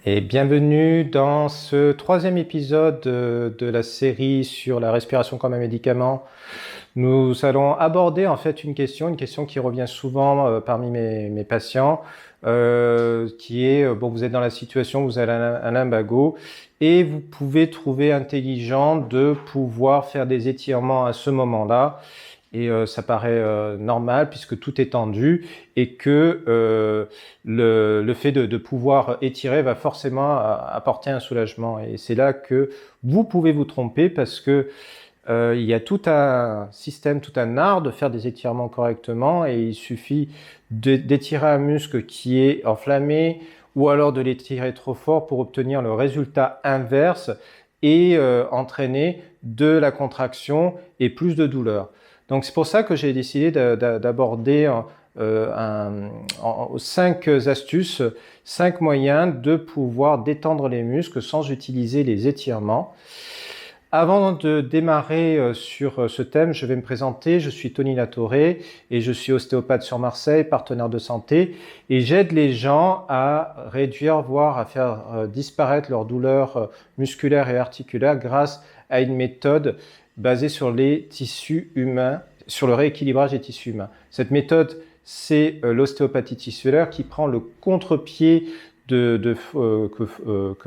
Et bienvenue dans ce troisième épisode de la série sur la respiration comme un médicament. Nous allons aborder en fait une question qui revient souvent parmi mes patients, qui est, vous êtes dans la situation, vous avez un lumbago et vous pouvez trouver intelligent de pouvoir faire des étirements à ce moment-là. Et ça paraît normal puisque tout est tendu et que le fait de pouvoir étirer va forcément apporter un soulagement. Et c'est là que vous pouvez vous tromper parce que il y a tout un système, tout un art de faire des étirements correctement et il suffit d'étirer un muscle qui est enflammé ou alors de l'étirer trop fort pour obtenir le résultat inverse et entraîner de la contraction et plus de douleur. Donc c'est pour ça que j'ai décidé d'aborder 5 astuces, 5 moyens de pouvoir détendre les muscles sans utiliser les étirements. Avant de démarrer sur ce thème, je vais me présenter. Je suis Tony Latoré et je suis ostéopathe sur Marseille, partenaire de santé. Et j'aide les gens à réduire, voire à faire disparaître leurs douleurs musculaires et articulaires grâce à une méthode basée sur les tissus humains, sur le rééquilibrage des tissus humains. Cette méthode, c'est l'ostéopathie tissulaire qui prend le contre-pied que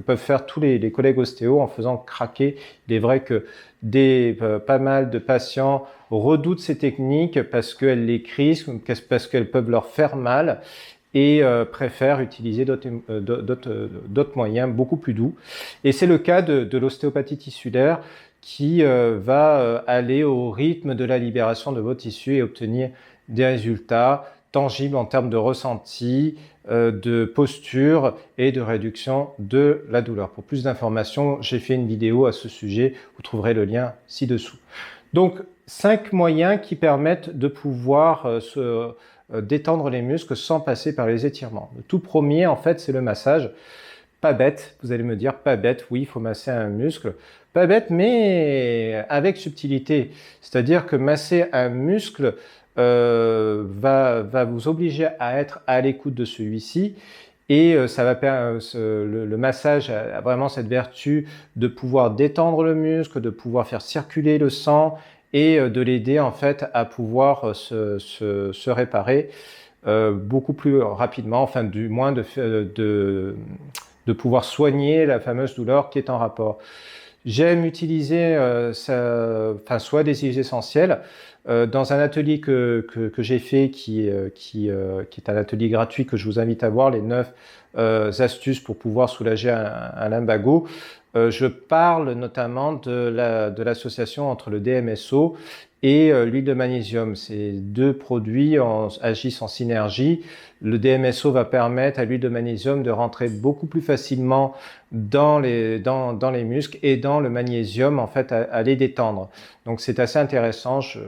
peuvent faire tous les collègues ostéos en faisant craquer. Il est vrai que pas mal de patients redoutent ces techniques parce qu'elles les crispent, parce qu'elles peuvent leur faire mal et préfèrent utiliser d'autres moyens beaucoup plus doux. Et c'est le cas de l'ostéopathie tissulaire qui va aller au rythme de la libération de vos tissus et obtenir des résultats tangibles en termes de ressenti, de posture et de réduction de la douleur. Pour plus d'informations, j'ai fait une vidéo à ce sujet, vous trouverez le lien ci-dessous. Donc, 5 moyens qui permettent de pouvoir détendre les muscles sans passer par les étirements. Le tout premier, en fait, c'est le massage. Pas bête, vous allez me dire, pas bête, oui, il faut masser un muscle. Pas bête, mais avec subtilité. C'est-à-dire que masser un muscle va vous obliger à être à l'écoute de celui-ci et le massage a vraiment cette vertu de pouvoir détendre le muscle, de pouvoir faire circuler le sang et de l'aider en fait à pouvoir se réparer beaucoup plus rapidement, enfin du moins de pouvoir soigner la fameuse douleur qui est en rapport. J'aime utiliser soit des huiles essentielles. Dans un atelier que j'ai fait qui est un atelier gratuit que je vous invite à voir, les 9 astuces pour pouvoir soulager un lumbago, je parle notamment de l'association entre le DMSO et l'huile de magnésium. Ces deux produits agissent en synergie. Le DMSO va permettre à l'huile de magnésium de rentrer beaucoup plus facilement dans les muscles et dans le magnésium en fait à les détendre. Donc c'est assez intéressant. Je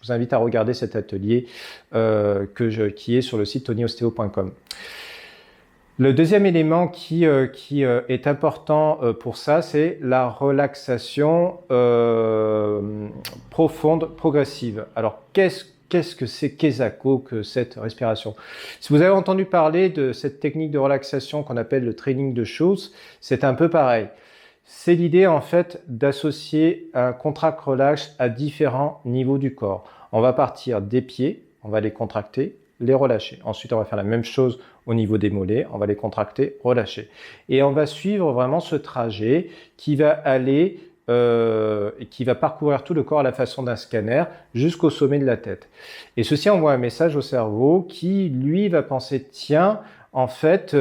vous invite à regarder cet atelier qui est sur le site tonyostéo.com. Le deuxième élément qui est important pour ça, c'est la relaxation profonde, progressive. Alors, qu'est-ce que c'est qu'ESACO, que cette respiration? Si vous avez entendu parler de cette technique de relaxation qu'on appelle le training de Schultz, c'est un peu pareil. C'est l'idée en fait d'associer un contract relax à différents niveaux du corps. On va partir des pieds, on va les contracter, les relâcher. Ensuite, on va faire la même chose au niveau des mollets, on va les contracter, relâcher. Et on va suivre vraiment ce trajet qui va aller qui va parcourir tout le corps à la façon d'un scanner jusqu'au sommet de la tête. Et ceci envoie un message au cerveau qui, lui, va penser, tiens, en fait,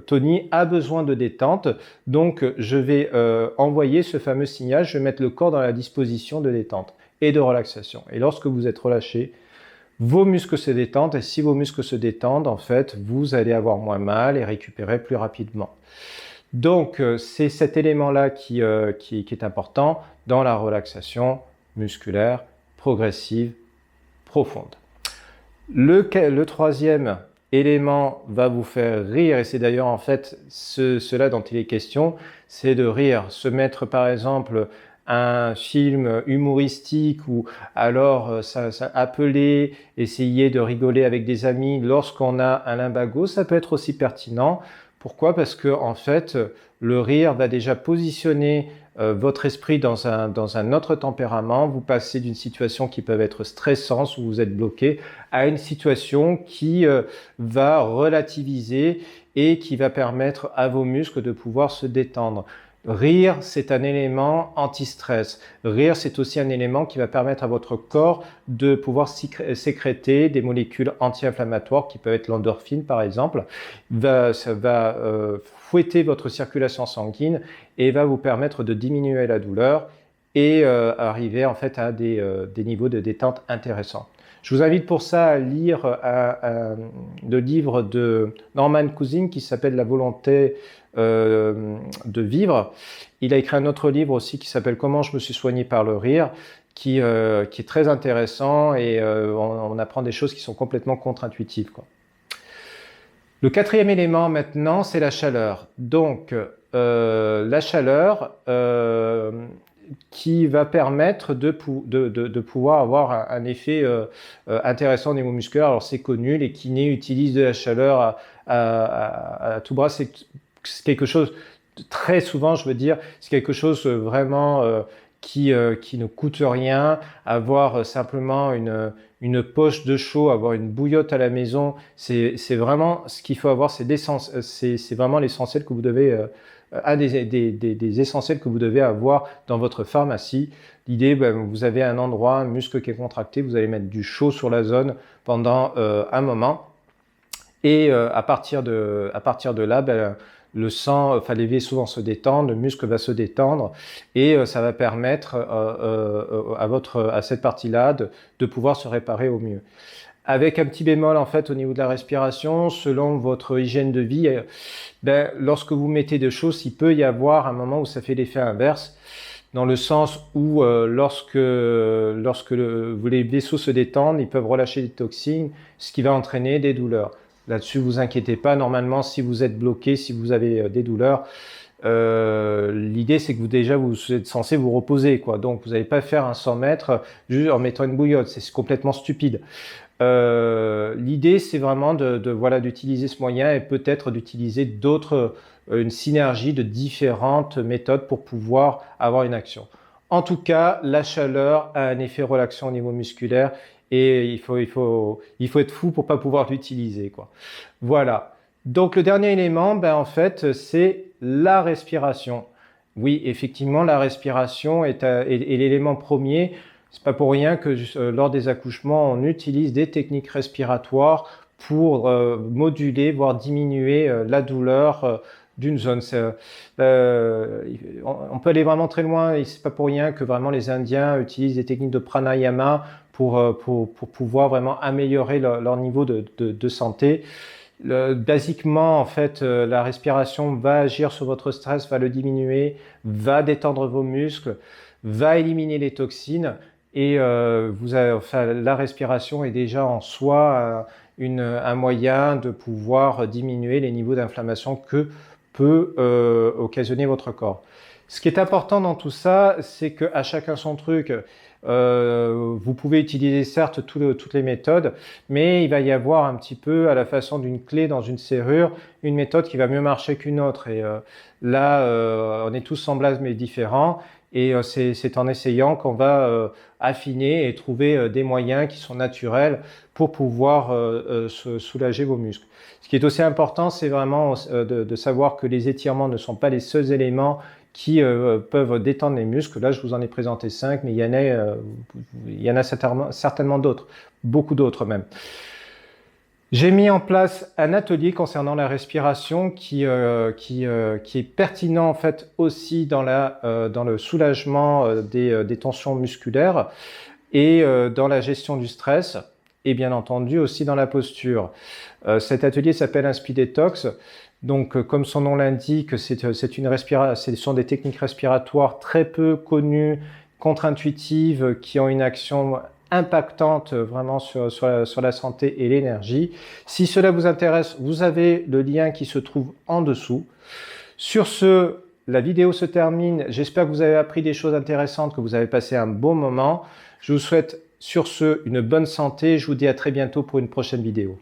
Tony a besoin de détente, donc je vais envoyer ce fameux signal, je vais mettre le corps dans la disposition de détente et de relaxation. Et lorsque vous êtes relâché, vos muscles se détendent et si vos muscles se détendent, en fait, vous allez avoir moins mal et récupérer plus rapidement. Donc, c'est cet élément-là qui est important dans la relaxation musculaire progressive, profonde. Le troisième élément va vous faire rire, et c'est d'ailleurs en fait cela dont il est question, c'est de rire. Se mettre par exemple un film humoristique ou alors appeler, essayer de rigoler avec des amis lorsqu'on a un lumbago, ça peut être aussi pertinent Pourquoi? Parce que en fait, le rire va déjà positionner votre esprit dans un autre tempérament. Vous passez d'une situation qui peut être stressante, où vous êtes bloqué, à une situation qui va relativiser et qui va permettre à vos muscles de pouvoir se détendre. Rire, c'est un élément anti-stress. Rire, c'est aussi un élément qui va permettre à votre corps de pouvoir sécréter des molécules anti-inflammatoires qui peuvent être l'endorphine par exemple. Ça va fouetter votre circulation sanguine et va vous permettre de diminuer la douleur et arriver en fait à des niveaux de détente intéressants. Je vous invite pour ça à lire le livre de Norman Cousins qui s'appelle La volonté de vivre. Il a écrit un autre livre aussi qui s'appelle Comment je me suis soigné par le rire, qui est très intéressant et on apprend des choses qui sont complètement contre-intuitives, quoi. Le quatrième élément maintenant, c'est la chaleur. Donc, la chaleur qui va permettre de pouvoir avoir un effet intéressant au niveau musculaire. Alors, c'est connu, les kinés utilisent de la chaleur à tout bras. C'est quelque chose, très souvent, je veux dire, c'est quelque chose vraiment qui ne coûte rien. Avoir simplement une poche de chaud, avoir une bouillotte à la maison, c'est vraiment ce qu'il faut avoir, c'est vraiment l'essentiel que vous devez, un des essentiels que vous devez avoir dans votre pharmacie. L'idée, vous avez un endroit, un muscle qui est contracté, vous allez mettre du chaud sur la zone pendant un moment. Et à partir de là, le sang, les vaisseaux vont se détendre, le muscle va se détendre et ça va permettre à cette partie-là de pouvoir se réparer au mieux. Avec un petit bémol en fait au niveau de la respiration, selon votre hygiène de vie, lorsque vous mettez des choses, il peut y avoir un moment où ça fait l'effet inverse, dans le sens où lorsque les vaisseaux se détendent, ils peuvent relâcher des toxines, ce qui va entraîner des douleurs. Là-dessus, vous inquiétez pas. Normalement, si vous êtes bloqué, si vous avez des douleurs, l'idée c'est que vous êtes censé vous reposer, quoi. Donc, vous n'allez pas faire un 100 mètres juste en mettant une bouillotte. C'est complètement stupide. L'idée, c'est vraiment d'utiliser ce moyen et peut-être d'utiliser une synergie de différentes méthodes pour pouvoir avoir une action. En tout cas, la chaleur a un effet relaxant au niveau musculaire et il faut être fou pour pas pouvoir l'utiliser, quoi. Voilà. Donc, le dernier élément, en fait, c'est la respiration. Oui, effectivement, la respiration est l'élément premier. C'est pas pour rien que lors des accouchements, on utilise des techniques respiratoires pour moduler, voire diminuer la douleur d'une zone. On peut aller vraiment très loin et c'est pas pour rien que vraiment les Indiens utilisent des techniques de pranayama pour pouvoir vraiment améliorer leur niveau de santé. Basiquement, en fait, la respiration va agir sur votre stress, va le diminuer, va détendre vos muscles, va éliminer les toxines. Et la respiration est déjà en soi un moyen de pouvoir diminuer les niveaux d'inflammation que peut occasionner votre corps. Ce qui est important dans tout ça, c'est qu'à chacun son truc. Vous pouvez utiliser certes toutes les méthodes, mais il va y avoir un petit peu à la façon d'une clé dans une serrure, une méthode qui va mieux marcher qu'une autre. Et là, on est tous semblables mais différents. Et c'est en essayant qu'on va affiner et trouver des moyens qui sont naturels pour pouvoir soulager vos muscles. Ce qui est aussi important, c'est vraiment de savoir que les étirements ne sont pas les seuls éléments qui peuvent détendre les muscles. Là, je vous en ai présenté 5, mais il y en a certainement d'autres, beaucoup d'autres même. J'ai mis en place un atelier concernant la respiration qui est pertinent en fait aussi dans le soulagement des tensions musculaires et dans la gestion du stress et bien entendu aussi dans la posture. Cet atelier s'appelle Inspidetox. Donc, comme son nom l'indique, ce sont des techniques respiratoires très peu connues, contre-intuitives, qui ont une action impactante vraiment sur la santé et l'énergie. Si cela vous intéresse, vous avez le lien qui se trouve en dessous. Sur ce, la vidéo se termine. J'espère que vous avez appris des choses intéressantes, que vous avez passé un bon moment. Je vous souhaite sur ce une bonne santé. Je vous dis à très bientôt pour une prochaine vidéo.